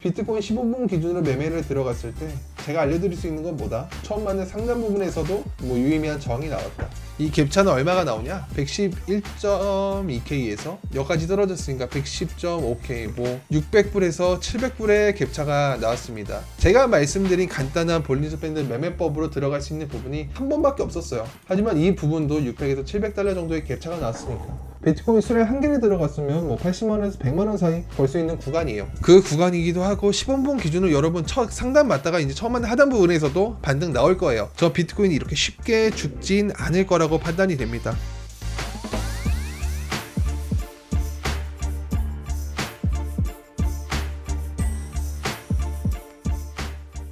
비트코인 15분 기준으로 매매를 들어갔을 때 제가 알려드릴 수 있는 건 뭐다? 처음 맞는 상단 부분에서도 유의미한 저항이 나왔다. 이 갭차는 얼마가 나오냐? 111.2K에서 여기까지 떨어졌으니까 110.5K, 600불에서 700불의 갭차가 나왔습니다. 제가 말씀드린 간단한 볼린저 밴드 매매법으로 들어갈 수 있는 부분이 한 번밖에 없었어요. 하지만 이 부분도 600에서 700달러 정도의 갭차가 나왔으니까 비트코인 수량 한 개를 들어갔으면 80만원에서 100만원 사이 벌 수 있는 구간이에요. 그 구간이기도 하고 15분 기준으로 여러분 첫 상단 맞다가 이제 처음 하는 하단 부분에서도 반등 나올 거예요. 저 비트코인이 이렇게 쉽게 죽진 않을 거라고 판단이 됩니다.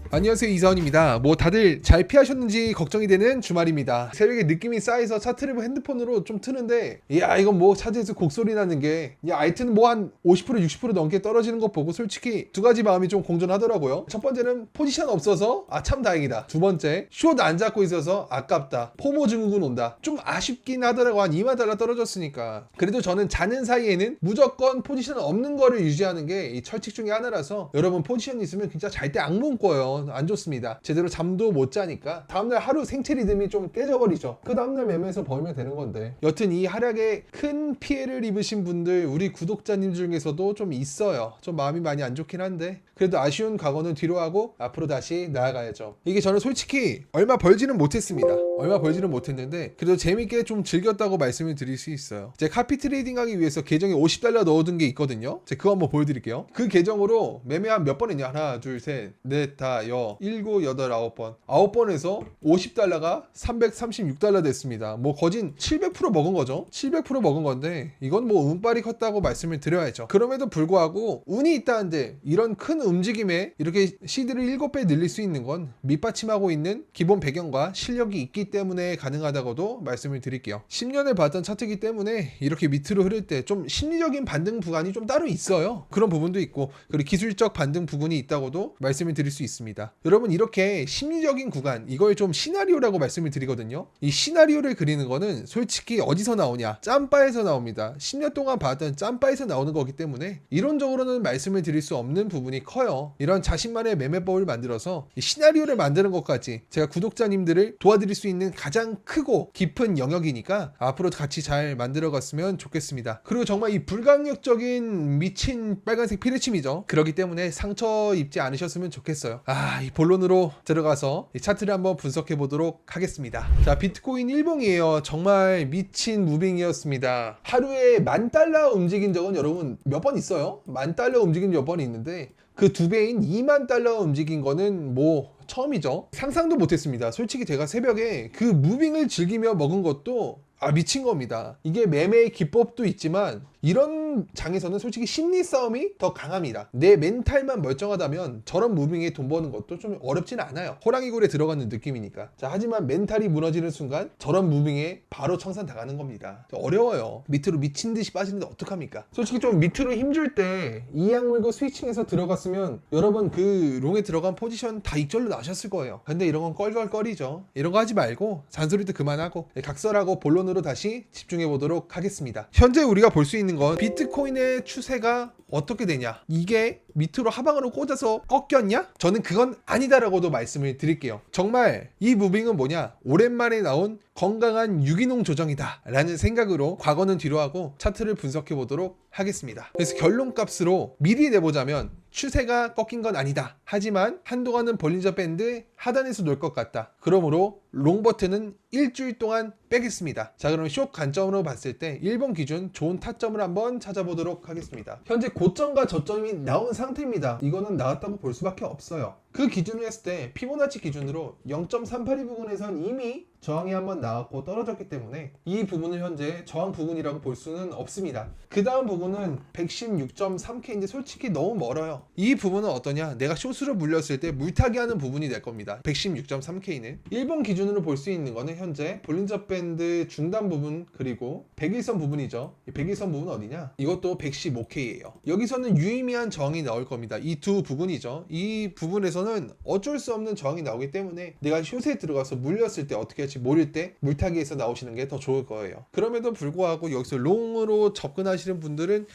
안녕하세요, 이사원입니다. 다들 잘 피하셨는지 걱정이 되는 주말입니다. 새벽에 느낌이 쌓여서 차트를 핸드폰으로 좀 트는데 이건 차트에서 곡소리 나는 게 하여튼 한 50% 60% 넘게 떨어지는 것 보고 솔직히 두 가지 마음이 좀 공존하더라고요. 첫 번째는 포지션 없어서 참 다행이다. 두 번째, 숏 안 잡고 있어서 아깝다. 포모 증후군 온다. 좀 아쉽긴 하더라고. 한 2만 달러 떨어졌으니까. 그래도 저는 자는 사이에는 무조건 포지션 없는 거를 유지하는 게 이 철칙 중에 하나라서 여러분 포지션 있으면 진짜 잘 때 악몽 꿔요. 안 좋습니다. 제대로 잠도 못 자니까 다음날 하루 생체 리듬이 좀 깨져버리죠. 그 다음날 매매해서 벌면 되는 건데, 여튼 이 하락에 큰 피해를 입으신 분들 우리 구독자님 중에서도 좀 있어요. 좀 마음이 많이 안 좋긴 한데 그래도 아쉬운 과거는 뒤로 하고 앞으로 다시 나아가야죠. 이게 저는 솔직히 얼마 벌지는 못했습니다. 얼마 벌지는 못했는데 그래도 재밌게 좀 즐겼다고 말씀을 드릴 수 있어요. 제가 카피 트레이딩 하기 위해서 계정에 50달러 넣어둔 게 있거든요. 제가 그거 한번 보여드릴게요. 그 계정으로 매매 한 몇 번 했냐? 하나 둘 셋 넷 다 7, 8, 9번 9번에서 50달러가 336달러 됐습니다. 거진 700% 먹은 거죠. 700% 먹은 건데 이건 운빨이 컸다고 말씀을 드려야죠. 그럼에도 불구하고 운이 있다는데 이런 큰 움직임에 이렇게 시드를 7배 늘릴 수 있는 건 밑받침하고 있는 기본 배경과 실력이 있기 때문에 가능하다고도 말씀을 드릴게요. 10년을 봤던 차트이기 때문에 이렇게 밑으로 흐를 때 좀 심리적인 반등 구간이 좀 따로 있어요. 그런 부분도 있고 그리고 기술적 반등 부분이 있다고도 말씀을 드릴 수 있습니다. 여러분 이렇게 심리적인 구간, 이걸 좀 시나리오라고 말씀을 드리거든요. 이 시나리오를 그리는 거는 솔직히 어디서 나오냐? 짬바에서 나옵니다. 10년 동안 봤던 짬바에서 나오는 거기 때문에 이론적으로는 말씀을 드릴 수 없는 부분이 커요. 이런 자신만의 매매법을 만들어서 이 시나리오를 만드는 것까지 제가 구독자님들을 도와드릴 수 있는 가장 크고 깊은 영역이니까 앞으로 같이 잘 만들어갔으면 좋겠습니다. 그리고 정말 이 불강력적인 미친 빨간색 피레침이죠. 그렇기 때문에 상처 입지 않으셨으면 좋겠어요. 이 본론으로 들어가서 이 차트를 한번 분석해 보도록 하겠습니다. 자, 비트코인 일봉이에요. 정말 미친 무빙이었습니다. 하루에 10,000달러 움직인 적은 여러분 몇 번 있어요? 10,000달러 움직인 몇 번 있는데 그 2배인 20,000달러 움직인 거는 처음이죠. 상상도 못했습니다. 솔직히 제가 새벽에 그 무빙을 즐기며 먹은 것도 미친 겁니다. 이게 매매의 기법도 있지만 이런 장에서는 솔직히 심리 싸움이 더 강합니다. 내 멘탈만 멀쩡하다면 저런 무빙에 돈 버는 것도 좀 어렵진 않아요. 호랑이굴에 들어가는 느낌이니까. 자, 하지만 멘탈이 무너지는 순간 저런 무빙에 바로 청산 당하는 겁니다. 어려워요. 밑으로 미친 듯이 빠지는데 어떡합니까? 솔직히 좀 밑으로 힘줄 때 이악 물고 스위칭해서 들어갔으면 여러분 그 롱에 들어간 포지션 다 익절로 나셨을 거예요. 근데 이런 건 껄껄거리죠. 이런 거 하지 말고 잔소리도 그만하고 각설하고 본론으로 다시 집중해 보도록 하겠습니다. 현재 우리가 볼 수 있는 건 비트코인의 추세가 어떻게 되냐, 이게 밑으로 하방으로 꽂아서 꺾였냐? 저는 그건 아니다라고도 말씀을 드릴게요. 정말 이 무빙은 오랜만에 나온 건강한 유기농 조정이다 라는 생각으로 과거는 뒤로 하고 차트를 분석해 보도록 하겠습니다. 그래서 결론값으로 미리 내보자면 추세가 꺾인 건 아니다. 하지만 한동안은 볼린저 밴드 하단에서 놀 것 같다. 그러므로 롱 버튼은 일주일 동안 빼겠습니다. 자, 그럼 숏 관점으로 봤을 때 1번 기준 좋은 타점을 한번 찾아보도록 하겠습니다. 현재 고점과 저점이 나온 상태입니다. 이거는 나왔다고 볼 수밖에 없어요. 그 기준으로 했을 때 피보나치 기준으로 0.382 부분에선 이미 저항이 한번 나왔고 떨어졌기 때문에 이 부분을 현재 저항 부분이라고 볼 수는 없습니다. 그 다음 부분은 116.3K인데 솔직히 너무 멀어요. 이 부분은 어떠냐? 내가 숏으로 물렸을 때 물타기 하는 부분이 될 겁니다. 116.3K는 1번 기준으로 볼 수 있는 거는 현재 볼린저 밴드 중단 부분 그리고 101선 부분이죠. 이 101선 부분은 어디냐? 이것도 115K예요. 여기서는 유의미한 저항이 나올 겁니다. 이 두 부분이죠. 이 부분에서는 어쩔 수 없는 저항이 나오기 때문에 내가 숏에 들어가서 물렸을 때 어떻게 할지 모를 때 물타기에서 나오시는 게 더 좋을 거예요. 그럼에도 불구하고 여기서 롱으로 접근하시는 분들은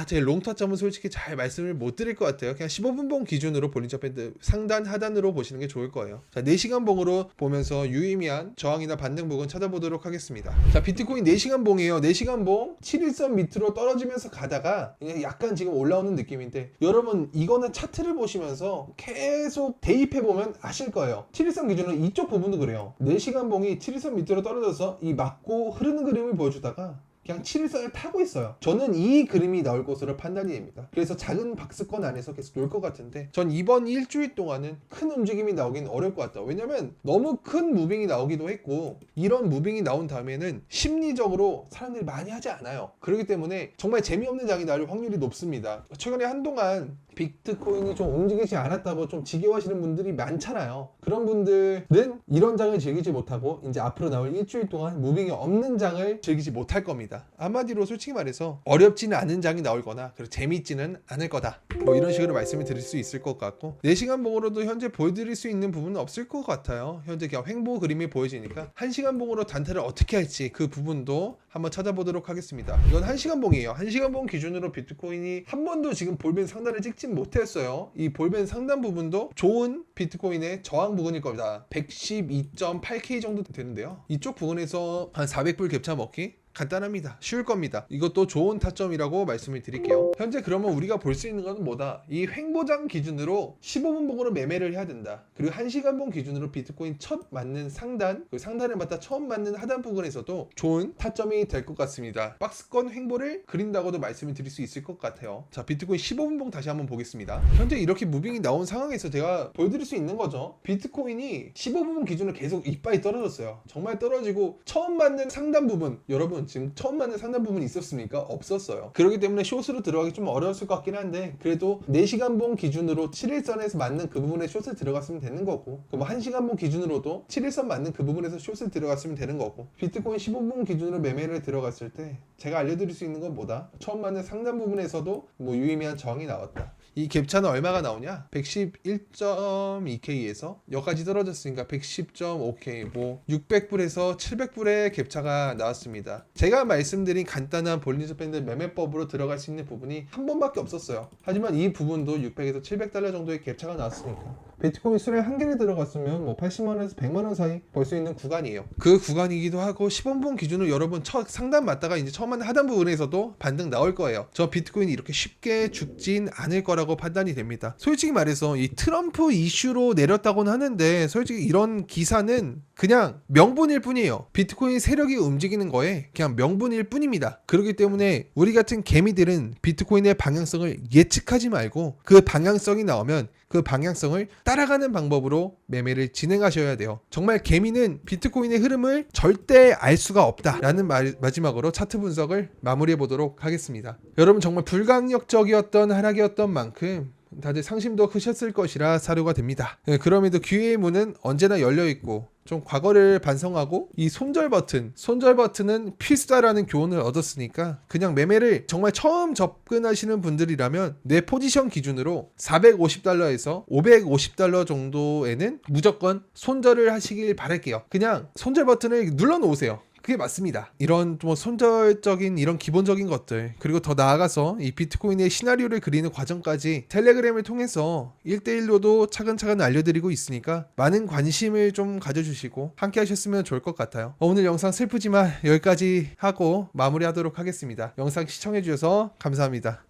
제 롱타점은 솔직히 잘 말씀을 못 드릴 것 같아요. 그냥 15분봉 기준으로 볼린저 밴드 상단 하단으로 보시는 게 좋을 거예요. 자, 4시간 봉으로 보면서 유의미한 저항이나 반등 부분 찾아보도록 하겠습니다. 자, 비트코인 4시간 봉이에요. 4시간 봉 7일선 밑으로 떨어지면서 가다가 약간 지금 올라오는 느낌인데, 여러분 이거는 차트를 보시면서 계속 대입해 보면 아실 거예요. 7일선 기준으로 이쪽 부분도 그래요. 4시간 봉이 7일선 밑으로 떨어져서 이 맞고 흐르는 그림을 보여주다가 그냥 7일선을 타고 있어요. 저는 이 그림이 나올 것으로 판단이 됩니다. 그래서 작은 박스권 안에서 계속 놀 것 같은데, 전 이번 일주일 동안은 큰 움직임이 나오긴 어려울 것 같다. 왜냐면 너무 큰 무빙이 나오기도 했고, 이런 무빙이 나온 다음에는 심리적으로 사람들이 많이 하지 않아요. 그렇기 때문에 정말 재미없는 장이 나올 확률이 높습니다. 최근에 한동안 비트코인이 좀 움직이지 않았다고 좀 지겨워하시는 분들이 많잖아요. 그런 분들은 이런 장을 즐기지 못하고 이제 앞으로 나올 일주일 동안 무빙이 없는 장을 즐기지 못할 겁니다. 한마디로 솔직히 말해서 어렵지는 않은 장이 나올 거나 그리고 재밌지는 않을 거다, 뭐 이런 식으로 말씀을 드릴 수 있을 것 같고, 4시간 봉으로도 현재 보여드릴 수 있는 부분은 없을 것 같아요. 현재 그냥 횡보 그림이 보여지니까 1시간 봉으로 단타를 어떻게 할지 그 부분도 한번 찾아보도록 하겠습니다. 이건 1시간 봉이에요. 1시간 봉 기준으로 비트코인이 한 번도 지금 볼벤 상단을 찍지 못했어요. 이 볼벤 상단 부분도 좋은 비트코인의 저항 부분일 겁니다. 112.8K 정도 되는데요. 이쪽 부분에서 한 400불 갭차 먹기 간단합니다. 쉬울 겁니다. 이것도 좋은 타점이라고 말씀을 드릴게요. 현재 그러면 우리가 볼 수 있는 것은 뭐다? 이 횡보장 기준으로 15분 봉으로 매매를 해야 된다. 그리고 1시간 봉 기준으로 비트코인 첫 맞는 상단, 그 상단에 맞다 처음 맞는 하단 부분에서도 좋은 타점이 될 것 같습니다. 박스권 횡보를 그린다고도 말씀을 드릴 수 있을 것 같아요. 자, 비트코인 15분 봉 다시 한번 보겠습니다. 현재 이렇게 무빙이 나온 상황에서 제가 보여드릴 수 있는 거죠. 비트코인이 15분 기준으로 계속 이빠이 떨어졌어요. 정말 떨어지고 처음 맞는 상단 부분, 여러분 지금 처음 맞는 상단 부분이 있었습니까? 없었어요. 그렇기 때문에 숏으로 들어가기 좀 어려웠을 것 같긴 한데, 그래도 4시간 봉 기준으로 7일선에서 맞는 그 부분에 숏을 들어갔으면 되는 거고, 그럼 1시간 봉 기준으로도 7일선 맞는 그 부분에서 숏을 들어갔으면 되는 거고, 비트코인 15분 기준으로 매매를 들어갔을 때 제가 알려드릴 수 있는 건 뭐다? 처음 맞는 상단 부분에서도 뭐 유의미한 저항이 나왔다. 이 갭차는 얼마가 나오냐? 111.2K에서 여기까지 떨어졌으니까 110.5K, 뭐 600불에서 700불의 갭차가 나왔습니다. 제가 말씀드린 간단한 볼린저 밴드 매매법으로 들어갈 수 있는 부분이 한 번밖에 없었어요. 하지만 이 부분도 600에서 700달러 정도의 갭차가 나왔으니까 비트코인 수량 한 개를 들어갔으면 뭐 80만원에서 100만원 사이 벌 수 있는 구간이에요. 그 구간이기도 하고, 10원봉 기준으로 여러분 첫 상단 맞다가 이제 처음 하는 하단 부분에서도 반등 나올 거예요. 저 비트코인이 이렇게 쉽게 죽진 않을 거라고 판단이 됩니다. 솔직히 말해서 이 트럼프 이슈로 내렸다고는 하는데, 솔직히 이런 기사는 그냥 명분일 뿐이에요. 비트코인 세력이 움직이는 거에 그냥 명분일 뿐입니다. 그렇기 때문에 우리 같은 개미들은 비트코인의 방향성을 예측하지 말고, 그 방향성이 나오면 그 방향성을 따라가는 방법으로 매매를 진행하셔야 돼요. 정말 개미는 비트코인의 흐름을 절대 알 수가 없다라는 마지막으로 차트 분석을 마무리해 보도록 하겠습니다. 여러분, 정말 불강력적이었던 하락이었던 만큼 다들 상심도 크셨을 것이라 사료가 됩니다. 그럼에도 기회의 문은 언제나 열려있고, 좀 과거를 반성하고 이 손절 버튼은 필수다라는 교훈을 얻었으니까, 그냥 매매를 정말 처음 접근하시는 분들이라면 내 포지션 기준으로 450달러에서 550달러 정도에는 무조건 손절을 하시길 바랄게요. 그냥 손절 버튼을 눌러 놓으세요. 그게 맞습니다. 이런 뭐 손절적인 이런 기본적인 것들, 그리고 더 나아가서 이 비트코인의 시나리오를 그리는 과정까지 텔레그램을 통해서 1대1로도 차근차근 알려드리고 있으니까 많은 관심을 좀 가져주시고 함께 하셨으면 좋을 것 같아요. 오늘 영상 슬프지만 여기까지 하고 마무리하도록 하겠습니다. 영상 시청해주셔서 감사합니다.